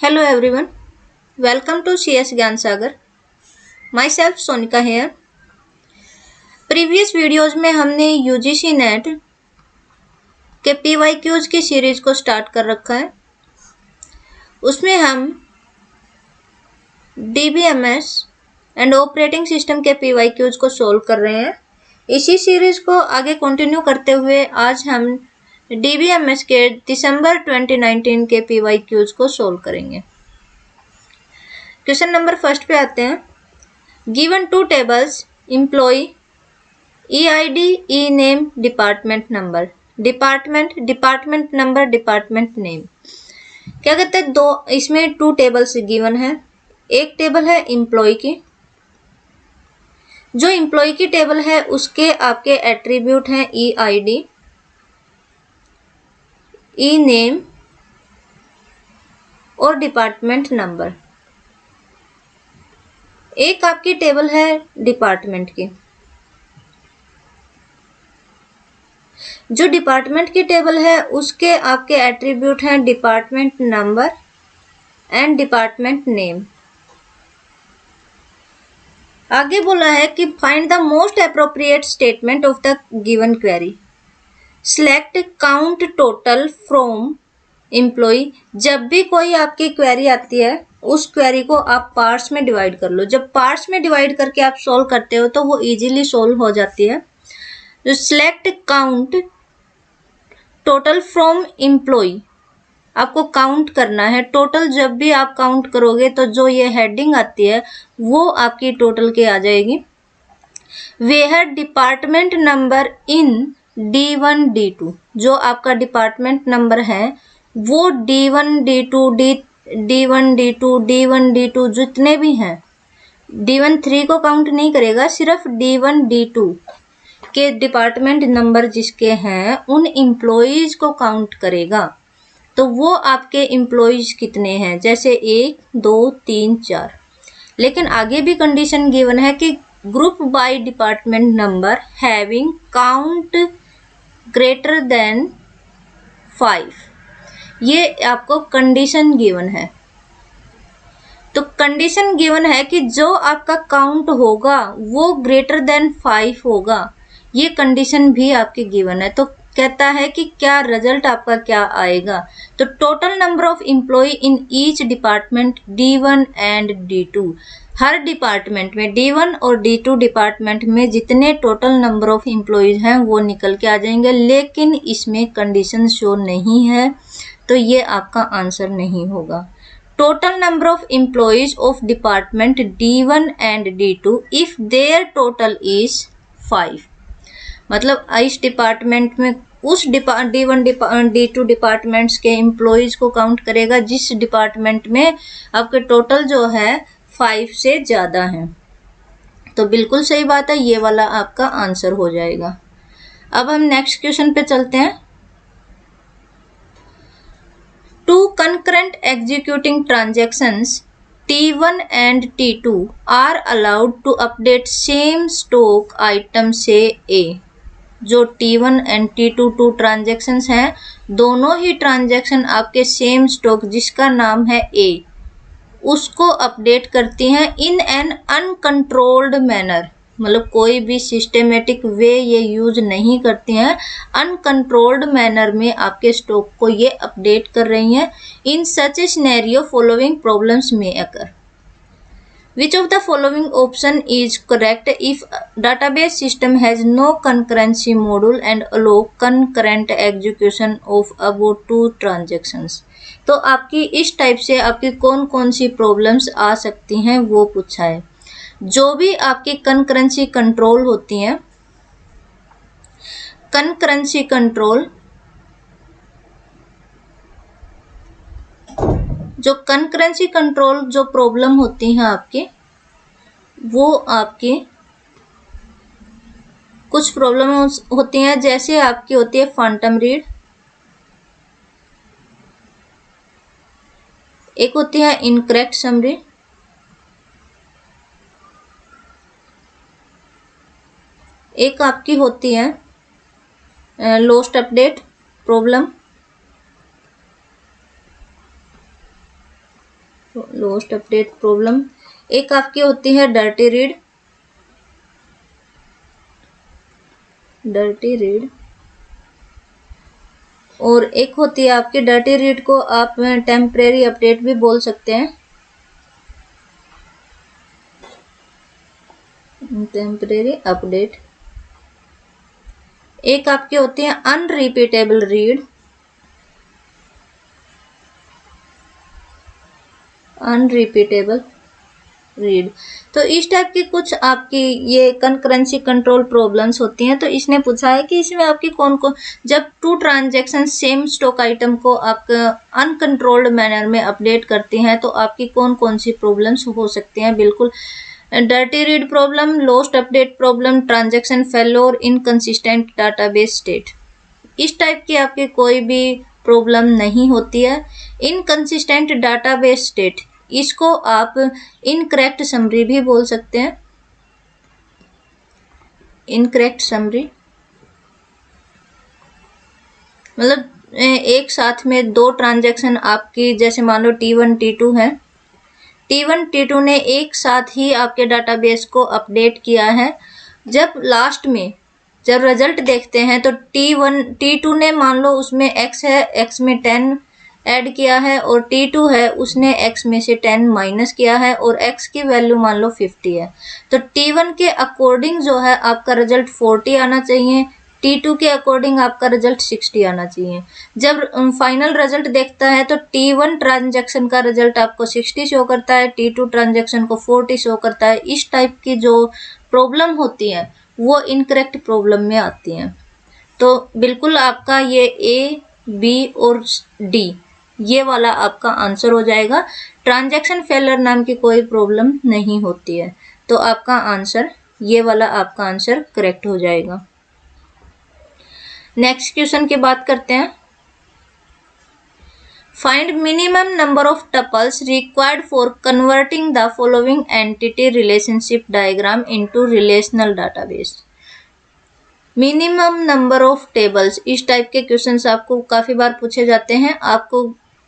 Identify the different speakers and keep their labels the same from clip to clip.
Speaker 1: Hello everyone, welcome to CS Gyan Sagar. Myself Sonika here. Previous videos में हमने UGC net के PYQs की series को start कर रखा है। उसमें हम डीबीएमएस एंड ऑपरेटिंग सिस्टम के पीवाईक्यूज को सोल्व कर रहे हैं। इसी सीरीज को आगे कंटिन्यू करते हुए आज हम डीबीएमएस के दिसंबर 2019 के पीवाईक्यूज को सोल्व करेंगे। क्वेश्चन नंबर फर्स्ट पे आते हैं। Given two tables employee EID, E-name, department number, department number, department name. क्या कहते हैं, दो इसमें टू टेबल्स गिवन है। एक टेबल है एम्प्लॉय की, जो एम्प्लॉय की टेबल है उसके आपके एट्रीब्यूट हैं EID, E-name और डिपार्टमेंट नंबर। एक आपकी टेबल है डिपार्टमेंट की, जो डिपार्टमेंट की टेबल है उसके आपके एट्रीब्यूट हैं department number and department name. आगे बोला है कि find the most appropriate statement of the given query. Select count total from employ. जब भी कोई आपकी क्वेरी आती है उस क्वेरी को आप पार्ट्स में डिवाइड कर लो। जब पार्ट्स में डिवाइड करके आप सोल्व करते हो तो वो इजीली सोल्व हो जाती है। जो select count total from employ, आपको काउंट करना है टोटल। जब भी आप काउंट करोगे तो जो ये हेडिंग आती है वो आपकी टोटल के आ जाएगी। Where department number in D1 D2, जो आपका डिपार्टमेंट नंबर है वो D1 D2 D1 D2 D1 D2 जितने भी हैं, D1 3 को काउंट नहीं करेगा, सिर्फ D1 D2 के डिपार्टमेंट नंबर जिसके हैं उन एम्प्लॉइज को काउंट करेगा। तो वो आपके एम्प्लॉइज कितने हैं, जैसे 1 2 3 4। लेकिन आगे भी कंडीशन गिवन है कि group by department number having count greater than 5। ये आपको कंडीशन गिवन है। तो कंडीशन गिवन है कि जो आपका काउंट होगा वो ग्रेटर देन 5 होगा। ये कंडीशन भी आपकी गिवन है। तो कहता है कि क्या रिजल्ट आपका क्या आएगा। तो total number of employee in each department D1 and D2, हर डिपार्टमेंट में D1 और D2 डिपार्टमेंट में जितने टोटल नंबर ऑफ एम्प्लॉयज हैं वो निकल के आ जाएंगे। लेकिन इसमें कंडीशन शो नहीं है तो ये आपका आंसर नहीं होगा। Total number of employees of department D1 and D2 if there total is 5। मतलब इस डिपार्टमेंट में उस D1 D2 डिपार्टमेंट्स के एम्प्लॉयज को काउंट करेगा जिस डिपार्टमेंट में आपके टोटल जो है 5 से ज़्यादा है। तो बिल्कुल सही बात है, ये वाला आपका आंसर हो जाएगा। अब हम नेक्स्ट क्वेश्चन पे चलते हैं। Two concurrent executing transactions T1 and T2 are allowed to update same stock item से A। जो T1 एंड T2 ट्रांजैक्शंस हैं, दोनों ही ट्रांजैक्शन आपके सेम स्टॉक जिसका नाम है A उसको अपडेट करती हैं इन एन अनकंट्रोल्ड मैनर। मतलब कोई भी सिस्टमेटिक वे ये यूज नहीं करती हैं, अनकंट्रोल्ड मैनर में आपके स्टॉक को ये अपडेट कर रही हैं। इन सच ए सिनेरियो फॉलोइंग प्रॉब्लम्स में अकर। Which of the following option is correct if database system has no concurrency module and allow concurrent execution of above two transactions? तो आपकी इस टाइप से आपकी कौन कौन सी प्रॉब्लम्स आ सकती हैं वो पूछा है। जो भी आपकी कंकरेंसी कंट्रोल होती हैं, कंकरेंसी कंट्रोल, जो कंकरेंसी कंट्रोल जो प्रॉब्लम होती हैं आपकी, वो आपकी कुछ प्रॉब्लम होती हैं। जैसे आपकी होती है फैंटम रीड, एक होती है इनकरेक्ट समरी, एक आपकी होती है lost update problem, lost update problem. एक आपकी होती है डर्टी रीड, और एक होती है आपकी डर्टी रीड को आप टेम्परेरी अपडेट भी बोल सकते हैं, टेम्परेरी अपडेट। एक आपकी होती है अनरिपीटेबल रीड, अनरिपीटेबल रीड। तो इस टाइप की कुछ आपकी ये कंकरेंसी कंट्रोल प्रॉब्लम्स होती हैं। तो इसने पूछा है कि इसमें आपकी कौन कौन, जब two transaction same stock item को आप अनकंट्रोल्ड मैनर में अपडेट करती हैं तो आपकी कौन कौन सी प्रॉब्लम्स हो सकती हैं। बिल्कुल, dirty read problem, lost update problem, transaction failure, inconsistent database state. इस टाइप की आपकी कोई भी प्रॉब्लम नहीं होती है। इनकंसिस्टेंट डाटाबेस स्टेट, इसको आप इनकरेक्ट समरी भी बोल सकते हैं, इनकरेक्ट समरी मतलब एक साथ में दो ट्रांजैक्शन आपकी, जैसे मान लो T1 T2 है, T1 T2 ने एक साथ ही आपके डाटाबेस को अपडेट किया है। जब लास्ट में जब रिजल्ट देखते हैं तो T1 T2 ने मान लो उसमें x है, x में 10 ऐड किया है, और T2 है उसने x में से 10 माइनस किया है और x की वैल्यू मान लो 50 है। तो T1 के अकॉर्डिंग जो है आपका रिजल्ट 40 आना चाहिए, T2 के अकॉर्डिंग आपका रिजल्ट 60 आना चाहिए। जब फाइनल रिजल्ट देखता है तो T1 ट्रांजैक्शन का रिजल्ट आपको 60 शो करता है, T2 ट्रांजैक्शन को 40 शो करता है। इस टाइप की जो प्रॉब्लम होती है वो इनकरेक्ट प्रॉब्लम में आती हैं। तो बिल्कुल आपका ये A, B और D ये वाला आपका आंसर हो जाएगा। ट्रांजैक्शन फेलर नाम की कोई प्रॉब्लम नहीं होती है, तो आपका आंसर ये वाला आपका आंसर करेक्ट हो जाएगा। नेक्स्ट क्वेश्चन की बात करते हैं। Find minimum number of tuples required for converting the following entity relationship diagram into relational database. Minimum number of tables, इस टाइप के क्वेश्चंस आपको काफी बार पूछे जाते हैं। आपको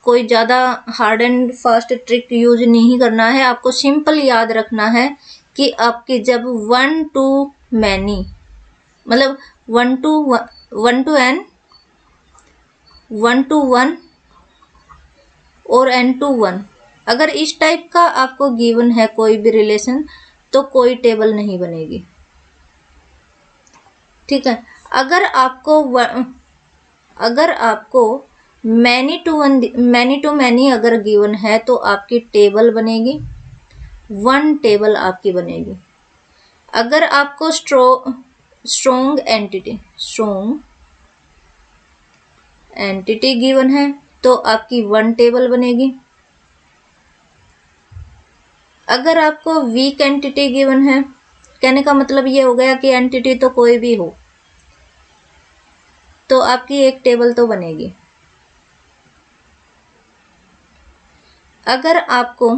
Speaker 1: कोई ज्यादा hard and fast trick use नहीं करना है, आपको सिंपल याद रखना है कि आपकी जब 1 to many मतलब 1 to n, 1 to 1 और n to 1, अगर इस टाइप का आपको गिवन है कोई भी रिलेशन तो कोई टेबल नहीं बनेगी। ठीक है, अगर आपको मैनी टू मैनी अगर गिवन है तो आपकी टेबल बनेगी, 1 टेबल आपकी बनेगी। अगर आपको स्ट्रॉन्ग एंटिटी गिवन है तो आपकी 1 टेबल बनेगी। अगर आपको वीक एंटिटी गिवन है, कहने का मतलब ये हो गया कि एंटिटी तो कोई भी हो, तो आपकी 1 टेबल तो बनेगी। अगर आपको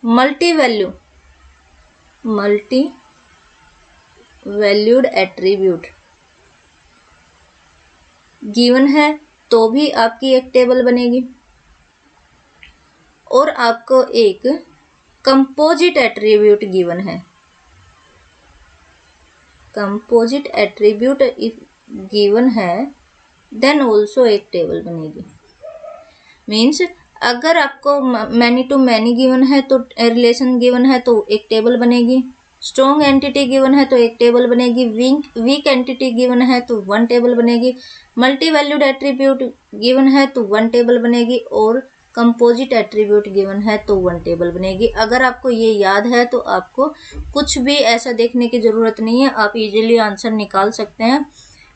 Speaker 1: मल्टी वैल्यूड एट्रीब्यूट गिवन है तो भी आपकी 1 टेबल बनेगी। और आपको एक कंपोजिट एट्रीब्यूट गिवन है, कंपोजिट एट्रीब्यूट गिवन है देन ऑल्सो 1 टेबल बनेगी। मीन्स अगर आपको मैनी टू मैनी गिवन है तो रिलेशन गिवन है तो 1 टेबल बनेगी, स्ट्रॉन्ग एंटिटी गिवन है तो 1 टेबल बनेगी, वीक एंटिटी गिवन है तो 1 टेबल बनेगी, मल्टी वैल्यूड एट्रीब्यूट गिवन है तो 1 टेबल बनेगी, और कंपोजिट एट्रीब्यूट गिवन है तो 1 टेबल बनेगी। अगर आपको ये याद है तो आपको कुछ भी ऐसा देखने की जरूरत नहीं है, आप इजीली आंसर निकाल सकते हैं।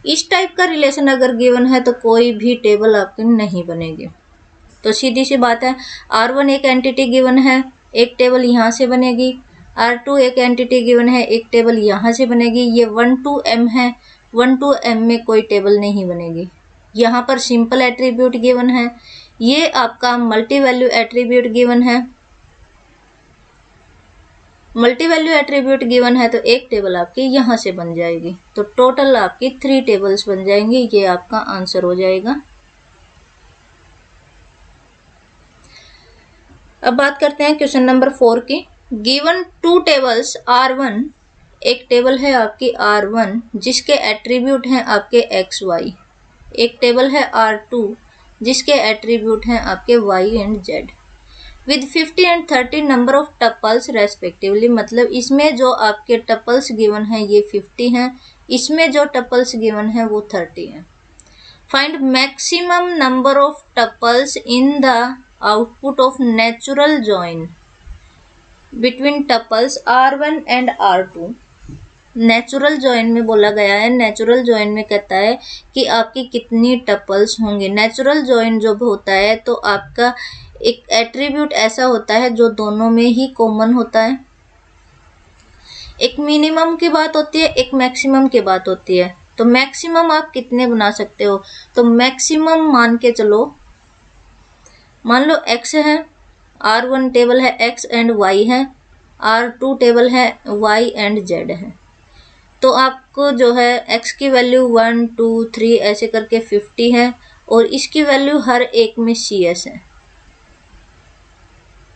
Speaker 1: इस टाइप का रिलेशन अगर गिवन है तो कोई भी टेबल आपकी नहीं बनेगी। तो सीधी सी बात है, R1 एक एंटिटी गिवन है, 1 टेबल यहाँ से बनेगी, R2 एक एंटिटी गिवन है, 1 टेबल यहाँ से बनेगी। ये 1 to m है, 1 to m में कोई टेबल नहीं बनेगी। यहाँ पर सिंपल एट्रीब्यूट गिवन है, ये आपका मल्टी वैल्यू एट्रीब्यूट गिवन है, मल्टी वैल्यू एट्रीब्यूट गिवन है तो 1 टेबल आपकी यहाँ से बन जाएगी। तो टोटल आपकी 3 टेबल्स बन जाएंगी, ये आपका आंसर हो जाएगा। अब बात करते हैं क्वेश्चन नंबर 4 की। गिवन टू टेबल्स R1, एक टेबल है आपकी R1 जिसके एट्रीब्यूट हैं आपके एक्स वाई, एक टेबल है R2 जिसके एट्रीब्यूट हैं आपके Y and Z, with 50 and 30 number of tuples respectively. मतलब इसमें जो आपके टपल्स गिवन है ये 50 हैं, इसमें जो टपल्स गिवन है वो 30 हैं। Find maximum number of tuples in the output of natural join between tuples R1 and R2। Natural join में बोला गया है, नेचुरल जॉइन में कहता है कि आपकी कितनी टपल्स होंगे। नेचुरल जॉइन जब होता है तो आपका एक एट्रीब्यूट ऐसा होता है जो दोनों में ही कॉमन होता है। एक मिनिमम की बात होती है, एक मैक्सिमम की बात होती है। तो मैक्सिमम आप कितने बना सकते हो, तो मैक्सिमम मान के चलो, मान लो x है, R1 टेबल है x एंड y है, R2 टेबल है y एंड z है। तो आपको जो है x की वैल्यू 1 2 3 ऐसे करके 50 है और इसकी वैल्यू हर एक में CS है।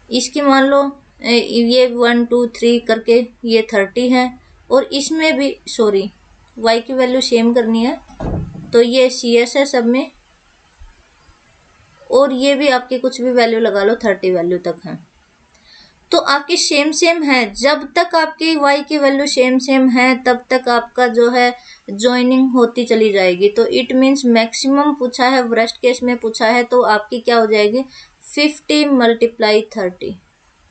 Speaker 1: इसकी मान लो ये 1 2 3 करके ये 30 है और इसमें भी सॉरी y की वैल्यू सेम करनी है, तो ये CS है सब में, और ये भी आपकी कुछ भी वैल्यू लगा लो 30 वैल्यू तक है। तो आपकी सेम सेम है, जब तक आपकी y की वैल्यू सेम सेम है तब तक आपका जो है जॉइनिंग होती चली जाएगी। तो इट मीन्स मैक्सिमम पूछा है, वर्स्ट केस में पूछा है, तो आपकी क्या हो जाएगी 50 × 30,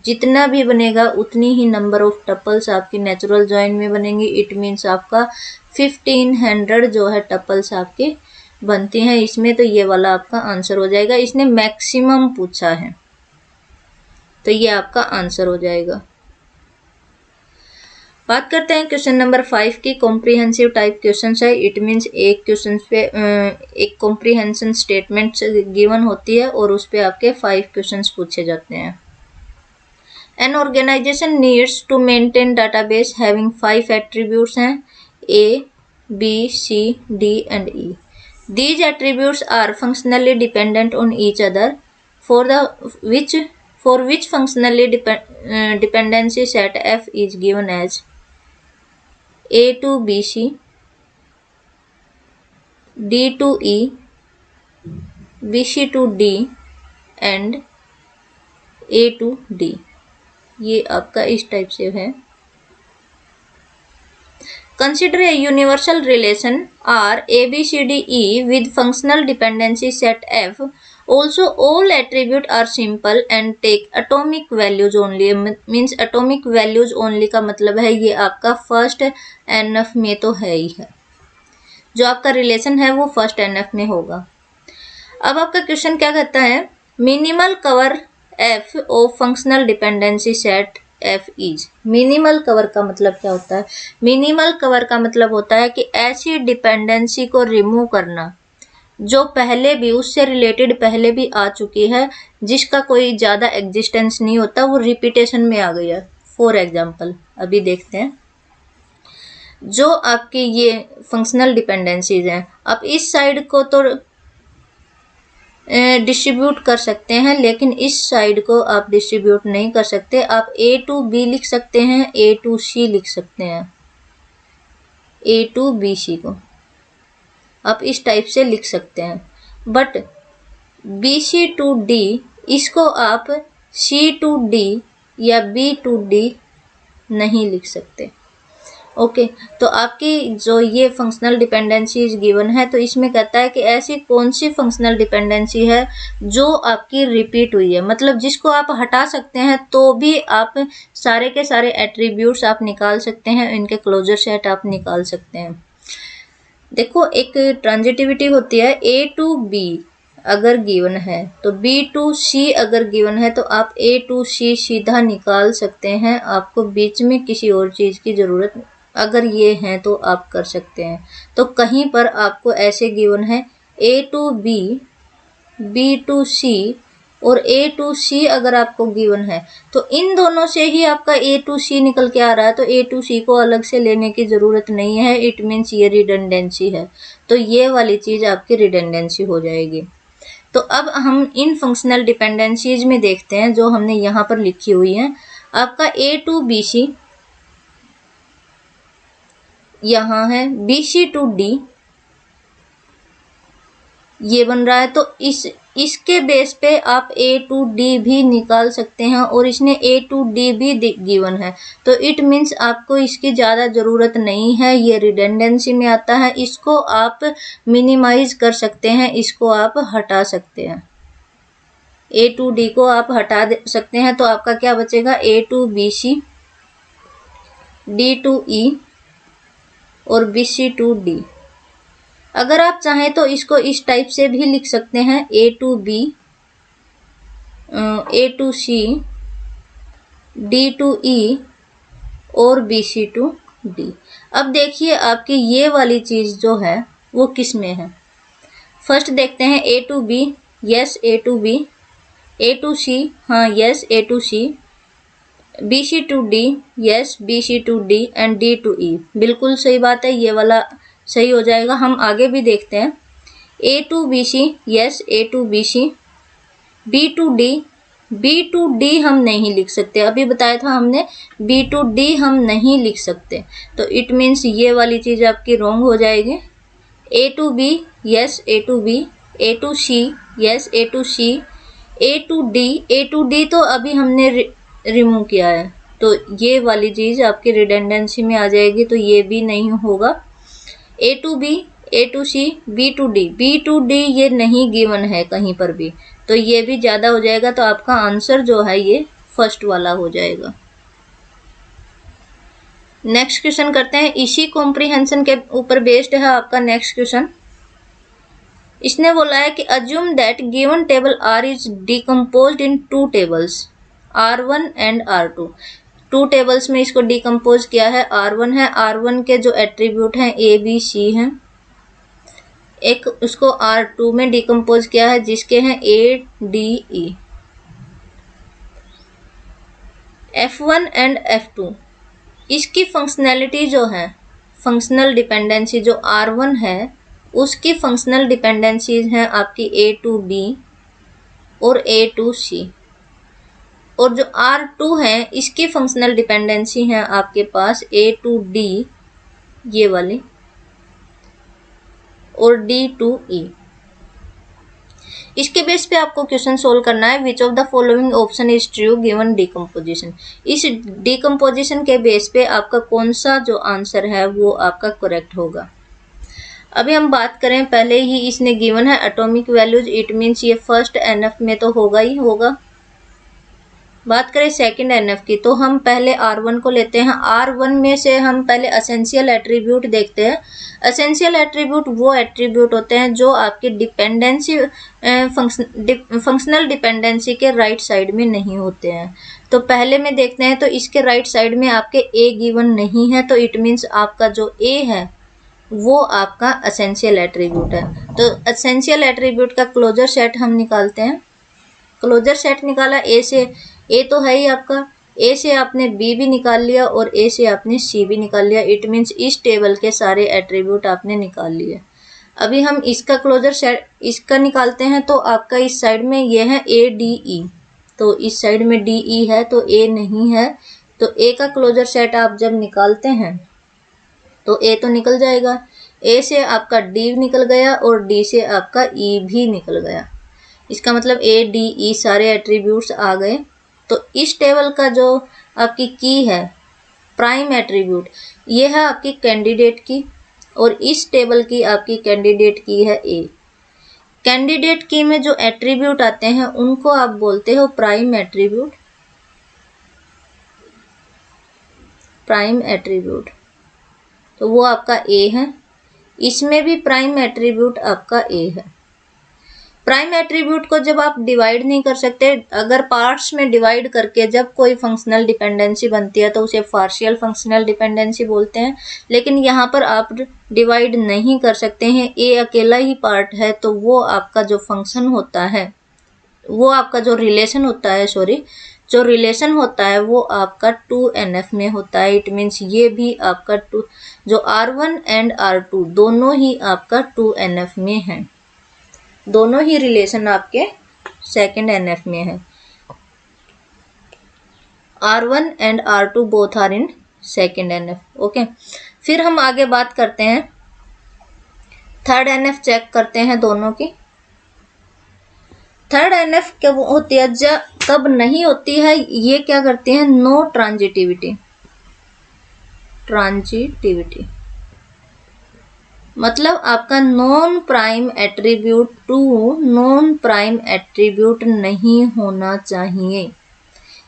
Speaker 1: जितना भी बनेगा उतनी ही नंबर ऑफ टपल्स आपकी नेचुरल जॉइन में बनेंगी। इट मीन्स आपका 1500 जो है टपल्स आपके बनती हैं इसमें। तो ये वाला आपका आंसर हो जाएगा, इसने मैक्सिमम पूछा है तो ये आपका आंसर हो जाएगा। बात करते हैं क्वेश्चन नंबर 5 की। कॉम्प्रिहेंसिव टाइप क्वेश्चन है, इट मीन्स एक क्वेश्चन पे एक कॉम्प्रिहेंशन स्टेटमेंट गिवन होती है और उस पे आपके 5 क्वेश्चंस पूछे जाते हैं। An organization needs to maintain database having 5 attributes हैं A, B, C, D and E. These attributes are functionally dependent on each other. For which functionally dependency set F is given as A to BC, D to E, BC to D and A to D। ये आपका इस type से है। Consider a universal relation R ABCDE with functional dependency set F. Also, all attributes are simple and take atomic values only. Means atomic values only का मतलब है ये आपका फर्स्ट NF में तो है ही है, जो आपका रिलेशन है वो फर्स्ट NF में होगा। अब आपका क्वेश्चन क्या कहता है, minimal cover F of functional dependency set F is. Minimal cover का मतलब क्या होता है, मिनिमल कवर का मतलब होता है कि ऐसी डिपेंडेंसी को रिमूव करना जो पहले भी उससे रिलेटेड पहले भी आ चुकी है, जिसका कोई ज़्यादा एग्जिस्टेंस नहीं होता, वो रिपीटेशन में आ गई है। फॉर एग्जाम्पल अभी देखते हैं, जो आपकी ये फंक्शनल डिपेंडेंसीज हैं, आप इस साइड को तो डिस्ट्रीब्यूट कर सकते हैं लेकिन इस साइड को आप डिस्ट्रीब्यूट नहीं कर सकते। आप A to B लिख सकते हैं, A to C लिख सकते हैं, A to BC को आप इस टाइप से लिख सकते हैं। बट BC to D इसको आप C to D या B to D नहीं लिख सकते। ओके तो आपकी जो ये फंक्शनल डिपेंडेंसी गिवन है, तो इसमें कहता है कि ऐसी कौन सी फंक्शनल डिपेंडेंसी है जो आपकी रिपीट हुई है, मतलब जिसको आप हटा सकते हैं तो भी आप सारे के सारे एट्रीब्यूट्स आप निकाल सकते हैं, इनके क्लोजर सेट आप निकाल सकते हैं। देखो एक ट्रांजिटिविटी होती है, A to B अगर गिवन है तो B to C अगर गिवन है तो आप A to C सीधा निकाल सकते हैं, आपको बीच में किसी और चीज़ की ज़रूरत अगर ये हैं तो आप कर सकते हैं। तो कहीं पर आपको ऐसे गिवन है A to B, B to C और A to C अगर आपको गिवन है तो इन दोनों से ही आपका A to C निकल के आ रहा है, तो A to C को अलग से लेने की ज़रूरत नहीं है। इट मीन्स ये रिडंडेंसी है, तो ये वाली चीज़ आपकी रिडंडेंसी हो जाएगी। तो अब हम इन फंक्शनल डिपेंडेंसीज में देखते हैं जो हमने यहाँ पर लिखी हुई है। आपका A to BC यहाँ है, BC to D ये बन रहा है, तो इसके बेस पे आप A to D भी निकाल सकते हैं और इसने A to D भी गिवन है, तो इट मीन्स आपको इसकी ज़्यादा ज़रूरत नहीं है, ये रिडेंडेंसी में आता है, इसको आप मिनिमाइज कर सकते हैं, इसको आप हटा सकते हैं, A to D को आप हटा सकते हैं, तो आपका क्या बचेगा A to BC, D to E और BC to D। अगर आप चाहें तो इसको इस टाइप से भी लिख सकते हैं, A to B, A to C, D to E और BC to D। अब देखिए आपकी ये वाली चीज़ जो है वो किस में है। फर्स्ट देखते हैं A to B, yes A to B, A to C, हाँ yes A to C, BC to D, yes BC to D and D to E। बिल्कुल सही बात है, ये वाला सही हो जाएगा। हम आगे भी देखते हैं, A to BC, yes A to BC, B to D, B to D हम नहीं लिख सकते, अभी बताया था हमने B to D हम नहीं लिख सकते, तो इट मीन्स ये वाली चीज़ आपकी रॉन्ग हो जाएगी। A to B, yes A to B, A to C, yes A to C, A to D, A to D तो अभी हमने रिमूव किया है, तो ये वाली चीज़ आपकी रिडेंडेंसी में आ जाएगी, तो ये भी नहीं होगा। A to B, A to C, B to D, B to D ये नहीं गिवन है कहीं पर भी, तो ये भी ज़्यादा हो जाएगा, तो आपका आंसर जो है ये फर्स्ट वाला हो जाएगा। नेक्स्ट क्वेश्चन करते हैं, इसी कॉम्प्रिहेंशन के ऊपर बेस्ड है आपका नेक्स्ट क्वेश्चन। इसने बोला है कि assume that given table R is decomposed into टेबल्स R1 and R2। Two tables में इसको डिकम्पोज किया है, R1 है, R1 के जो एट्रीब्यूट हैं A B C हैं, एक उसको R2 में डिकम्पोज किया है जिसके हैं A D E। F1 and F2 इसकी फंक्शनैलिटी जो है, फंक्शनल डिपेंडेंसी जो R1 है उसकी फंक्शनल डिपेंडेंसीज हैं आपकी A to B और A to C, और जो R2 है इसकी फंक्शनल डिपेंडेंसी है आपके पास A to D ये वाली और D to E। इसके बेस पे आपको क्वेश्चन सोल्व करना है, which of the following option is true given decomposition. इस डिकम्पोजिशन के बेस पे आपका कौन सा जो आंसर है वो आपका करेक्ट होगा। अभी हम बात करें, पहले ही इसने गिवन है एटॉमिक वैल्यूज, इट मीन्स ये फर्स्ट NF में तो होगा ही होगा। बात करें सेकंड NF की, तो हम पहले R1 को लेते हैं, R1 में से हम पहले एसेंशियल एट्रीब्यूट देखते हैं। एसेंशियल एट्रीब्यूट वो एट्रीब्यूट होते हैं जो आपकी डिपेंडेंसी फंक्शनल डिपेंडेंसी के राइट साइड में नहीं होते हैं। तो पहले में देखते हैं, तो इसके राइट साइड में आपके A गिवन नहीं है, तो इट मीन्स आपका जो A है वो आपका एसेंशियल एट्रीब्यूट है। तो एसेंशियल एट्रीब्यूट का क्लोजर सेट हम निकालते हैं। क्लोजर सेट निकाला, A से A तो है ही आपका, A से आपने B भी निकाल लिया और A से आपने C भी निकाल लिया, इट मीन्स इस टेबल के सारे एट्रीब्यूट आपने निकाल लिए। अभी हम इसका क्लोजर सेट इसका निकालते हैं, तो आपका इस साइड में ये है A D E, तो इस साइड में D E है तो A नहीं है, तो A का क्लोजर सेट आप जब निकालते हैं तो A तो निकल जाएगा, A से आपका D निकल गया और D से आपका E भी निकल गया, इसका मतलब A D E सारे एट्रीब्यूट्स आ गए। तो इस टेबल का जो आपकी की है प्राइम एट्रीब्यूट ये है आपकी कैंडिडेट की, और इस टेबल की आपकी कैंडिडेट की है A। कैंडिडेट की में जो एट्रीब्यूट आते हैं उनको आप बोलते हो प्राइम एट्रीब्यूट, प्राइम एट्रीब्यूट, तो वो आपका A है। इसमें भी प्राइम एट्रीब्यूट आपका A है। प्राइम एट्रीब्यूट को जब आप डिवाइड नहीं कर सकते, अगर पार्ट्स में डिवाइड करके जब कोई फंक्शनल डिपेंडेंसी बनती है तो उसे पार्शियल फंक्शनल डिपेंडेंसी बोलते हैं, लेकिन यहाँ पर आप डिवाइड नहीं कर सकते हैं, A अकेला ही पार्ट है, तो वो आपका जो फंक्शन होता है, वो आपका जो रिलेशन होता है, जो रिलेशन होता है वो आपका 2NF में होता है। इट मीन्स ये भी आपका जो R1 एंड R2 दोनों ही आपका 2NF में है। दोनों ही रिलेशन आपके सेकंड एनएफ में है। R1 and R2 both are in second NF. Okay, फिर हम आगे बात करते हैं थर्ड एनएफ चेक करते हैं दोनों की। थर्ड एनएफ कब होती है, कब नहीं होती है, ये क्या करती है, नो ट्रांजिटिविटी। ट्रांजिटिविटी मतलब आपका non prime attribute to non prime attribute नहीं होना चाहिए।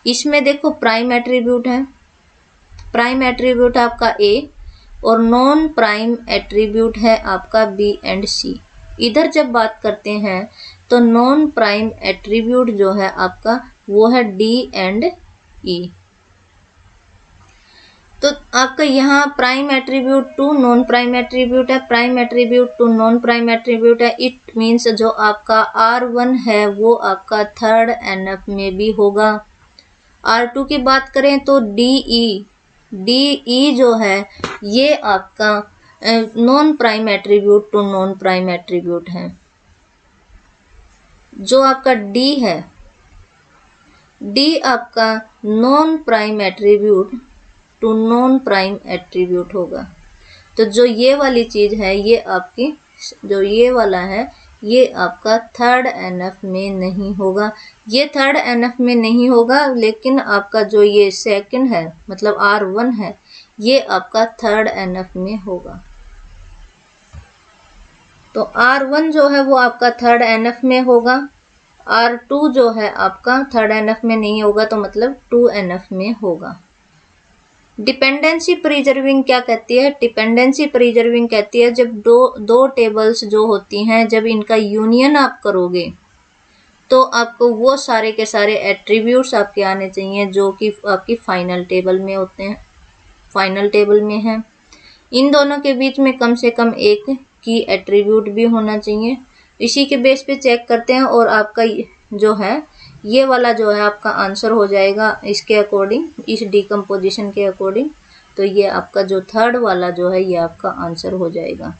Speaker 1: इसमें देखो प्राइम एट्रीब्यूट है, प्राइम एट्रीब्यूट आपका ए और नॉन प्राइम एट्रीब्यूट है आपका बी एंड सी। इधर जब बात करते हैं तो नॉन प्राइम एट्रीब्यूट जो है आपका वो है डी एंड ई। तो आपका यहाँ prime attribute to non prime attribute है, prime attribute to non prime attribute है। इट मीन्स जो आपका R1 है वो आपका थर्ड एनएफ में भी होगा। R2 की बात करें तो DE जो है ये आपका non prime attribute to non prime attribute है। जो आपका D है, D आपका non prime attribute to non prime attribute होगा। तो जो ये वाली चीज है ये आपकी, जो ये वाला है ये आपका थर्ड एनएफ में नहीं होगा। ये थर्ड एनएफ में नहीं होगा, लेकिन आपका जो ये सेकंड है मतलब R1 है ये आपका थर्ड एनएफ में होगा। तो R1 जो है वो आपका थर्ड एनएफ में होगा, R2 जो है आपका थर्ड एनएफ में नहीं होगा, तो मतलब 2 एनएफ में होगा। डिपेंडेंसी प्रिजर्विंग क्या कहती है, डिपेंडेंसी प्रिजर्विंग कहती है जब दो टेबल्स जो होती हैं जब इनका यूनियन आप करोगे तो आपको वो सारे के सारे एट्रीब्यूट्स आपके आने चाहिए जो कि आपकी फाइनल टेबल में होते हैं, फाइनल टेबल में है। इन दोनों के बीच में कम से कम एक की एट्रीब्यूट भी होना चाहिए। इसी के बेस पे चेक करते हैं और आपका जो है ये वाला जो है आपका आंसर हो जाएगा इसके अकॉर्डिंग, इस डिकम्पोजिशन के अकॉर्डिंग। तो ये आपका जो थर्ड वाला जो है ये आपका आंसर हो जाएगा।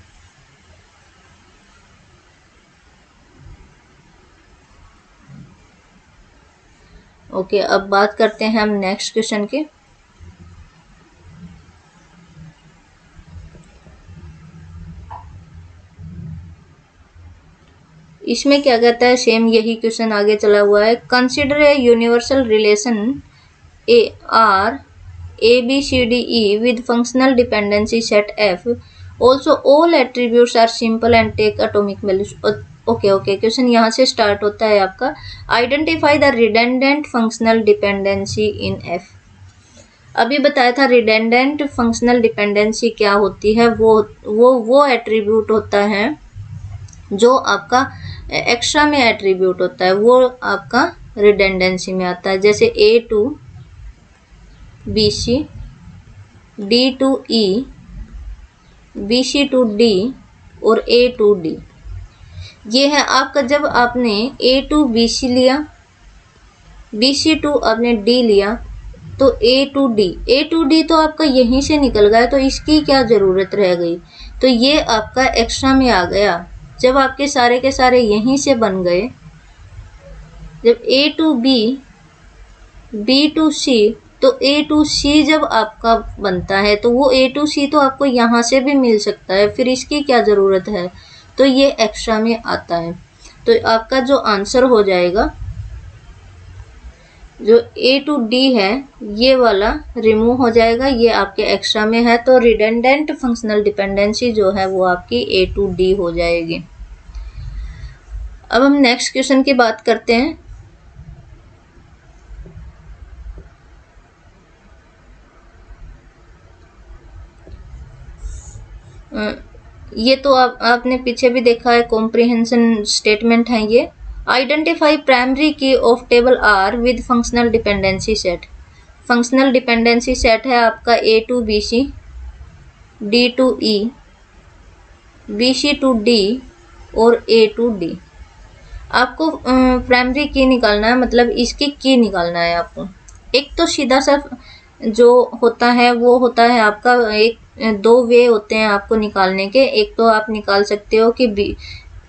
Speaker 1: ओके, अब बात करते हैं हम नेक्स्ट क्वेश्चन के। इसमें क्या कहता है, सेम यही क्वेश्चन आगे चला हुआ है। Consider a universal relation A R A B C D E with functional dependency set F, also all attributes are simple and take atomic values. Okay, question यहाँ से स्टार्ट होता है आपका, identify the redundant functional dependency in F. अभी बताया था redundant functional dependency क्या होती है, वो एट्रीब्यूट होता है जो आपका एक्स्ट्रा में एट्रीब्यूट होता है, वो आपका रिडंडेंसी में आता है। जैसे A to BC, D to E, BC to D और A टू D। ये है आपका, जब आपने A टू BC लिया, BC टू आपने D लिया, तो A टू D तो आपका यहीं से निकल गया, तो इसकी क्या ज़रूरत रह गई। तो ये आपका एक्स्ट्रा में आ गया। जब आपके सारे के सारे यहीं से बन गए, जब A to B, B to C, तो A टू C जब आपका बनता है तो वो A टू C तो आपको यहाँ से भी मिल सकता है, फिर इसकी क्या ज़रूरत है। तो ये एक्स्ट्रा में आता है। तो आपका जो आंसर हो जाएगा, जो A टू D है ये वाला रिमूव हो जाएगा, ये आपके एक्स्ट्रा में है। तो रिडंडेंट फंक्शनल डिपेंडेंसी जो है वो आपकी A टू D हो जाएगी। अब हम नेक्स्ट क्वेश्चन की बात करते हैं। ये तो आपने पीछे भी देखा है, कॉम्प्रिहेंशन स्टेटमेंट है ये। Identify primary key of table R with functional dependency set. Functional dependency set है आपका A to BC, D to E, BC to D और A टू D। आपको प्राइमरी की निकालना है, मतलब इसकी की निकालना है आपको। एक तो सीधा सा जो होता है वो होता है आपका, एक दो वे होते हैं आपको निकालने के। एक तो आप निकाल सकते हो कि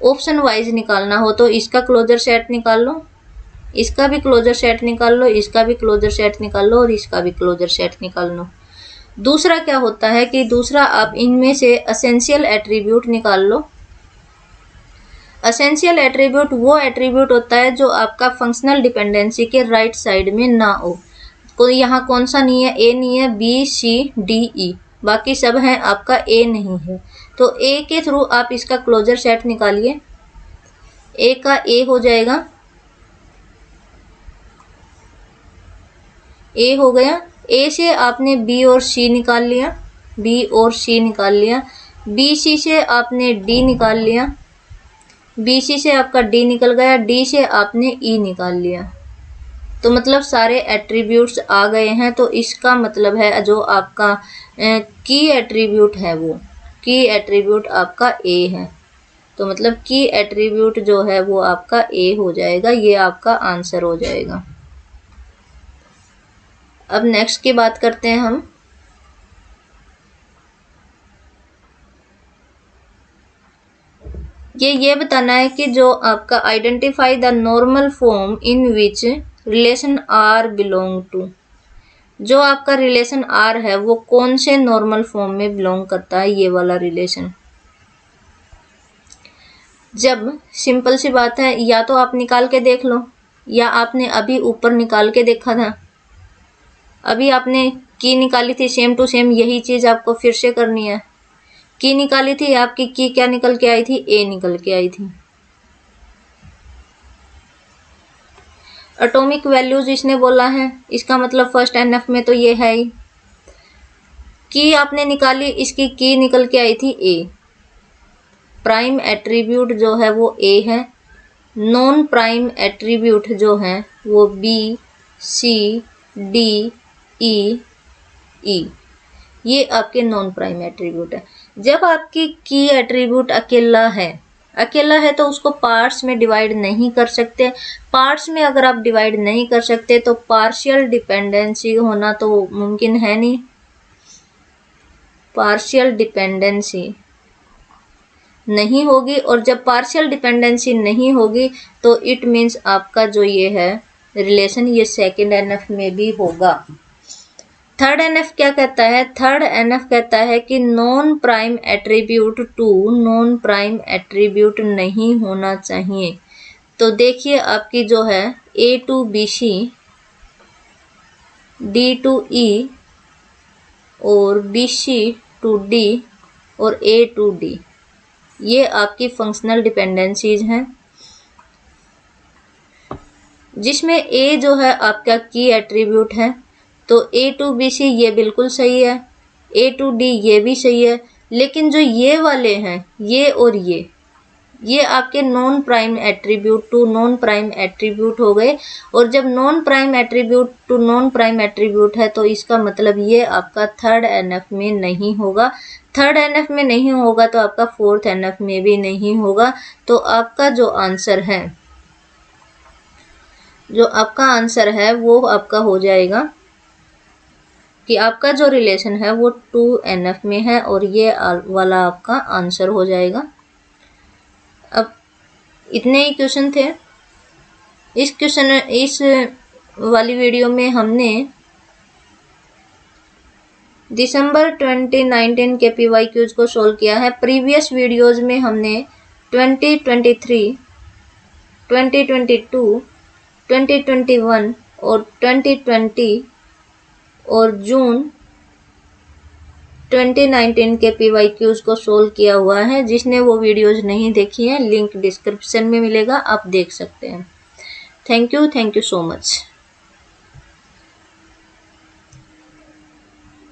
Speaker 1: ऑप्शन वाइज निकालना हो तो इसका क्लोजर सेट निकाल लो, इसका भी क्लोजर सेट निकाल लो, इसका भी क्लोजर सेट निकाल लो और इसका भी क्लोजर सेट निकाल लो। दूसरा क्या होता है कि दूसरा आप इनमें से एसेंशियल एट्रीब्यूट निकाल लो। एसेंशियल एट्रीब्यूट वो एट्रीब्यूट होता है जो आपका फंक्शनल डिपेंडेंसी के राइट साइड में ना हो। कोई यहाँ कौन सा नहीं है, ए नहीं है, बी सी डी ई, बाकी सब हैं, आपका ए नहीं है। तो ए के थ्रू आप इसका क्लोजर सेट निकालिए। ए का ए हो जाएगा, ए हो गया। ए से आपने बी और सी निकाल लिया, बी और सी निकाल लिया। बी सी से आपने डी निकाल लिया, बी सी से आपका डी निकल गया, डी से आपने ई निकाल लिया। तो मतलब सारे एट्रीब्यूट्स आ गए हैं। तो इसका मतलब है जो आपका की एट्रीब्यूट है वो की एट्रीब्यूट आपका ए है। तो मतलब की एट्रीब्यूट जो है वो आपका ए हो जाएगा, ये आपका आंसर हो जाएगा। अब नेक्स्ट की बात करते हैं हम। ये बताना है कि जो आपका identify the normal form in which relation are belong to, जो आपका रिलेशन आर है वो कौन से नॉर्मल फॉर्म में बिलोंग करता है, ये वाला रिलेशन। जब सिंपल सी बात है, या तो आप निकाल के देख लो या आपने अभी ऊपर निकाल के देखा था। अभी आपने की निकाली थी, सेम टू सेम यही चीज आपको फिर से करनी है। की निकाली थी, आपकी की क्या निकल के आई थी, ए निकल के आई थी। एटॉमिक वैल्यूज इसने बोला है, इसका मतलब फर्स्ट एनएफ में तो ये है ही। की आपने निकाली, इसकी की निकल के आई थी ए। प्राइम एट्रीब्यूट जो है वो ए है। नॉन प्राइम एट्रीब्यूट जो है वो बी सी डी ई ई, ये आपके नॉन प्राइम एट्रीब्यूट है। जब आपकी की एट्रीब्यूट अकेला है तो उसको पार्ट्स में डिवाइड नहीं कर सकते। पार्ट्स में अगर आप डिवाइड नहीं कर सकते तो पार्शियल डिपेंडेंसी होना तो मुमकिन है नहीं। पार्शियल डिपेंडेंसी नहीं होगी, और जब पार्शियल डिपेंडेंसी नहीं होगी तो इट मीन्स आपका जो ये है रिलेशन, ये सेकेंड एनएफ में भी होगा। थर्ड एनएफ क्या कहता है, थर्ड एनएफ कहता है कि non prime attribute to non prime attribute नहीं होना चाहिए। तो देखिए आपकी जो है A to B C, D to E और बी सी टू डी और ए टू डी, ये आपकी फंक्शनल डिपेंडेंसीज हैं, जिसमें ए जो है आपका की एट्रीब्यूट है। तो ए टू बी सी ये बिल्कुल सही है, ए टू डी ये भी सही है। लेकिन जो ये वाले हैं, ये और ये आपके non prime attribute to non prime attribute हो गए। और जब non prime attribute to non prime attribute है तो इसका मतलब ये आपका थर्ड एनएफ में नहीं होगा। थर्ड एनएफ में नहीं होगा तो आपका फोर्थ एनएफ में भी नहीं होगा। तो आपका जो आंसर है वो आपका हो जाएगा कि आपका जो रिलेशन है वो 2NF में है, और ये वाला आपका आंसर हो जाएगा। अब इतने ही क्वेश्चन थे। इस वाली वीडियो में हमने दिसंबर 2019 के PYQs को सोल्व किया है। प्रीवियस वीडियोस में हमने 2023, 2022, 2021 और 2020 और जून 2019 के PYQs को सोल्व किया हुआ है। जिसने वो वीडियोस नहीं देखी हैं, लिंक डिस्क्रिप्शन में मिलेगा, आप देख सकते हैं। Thank you so much.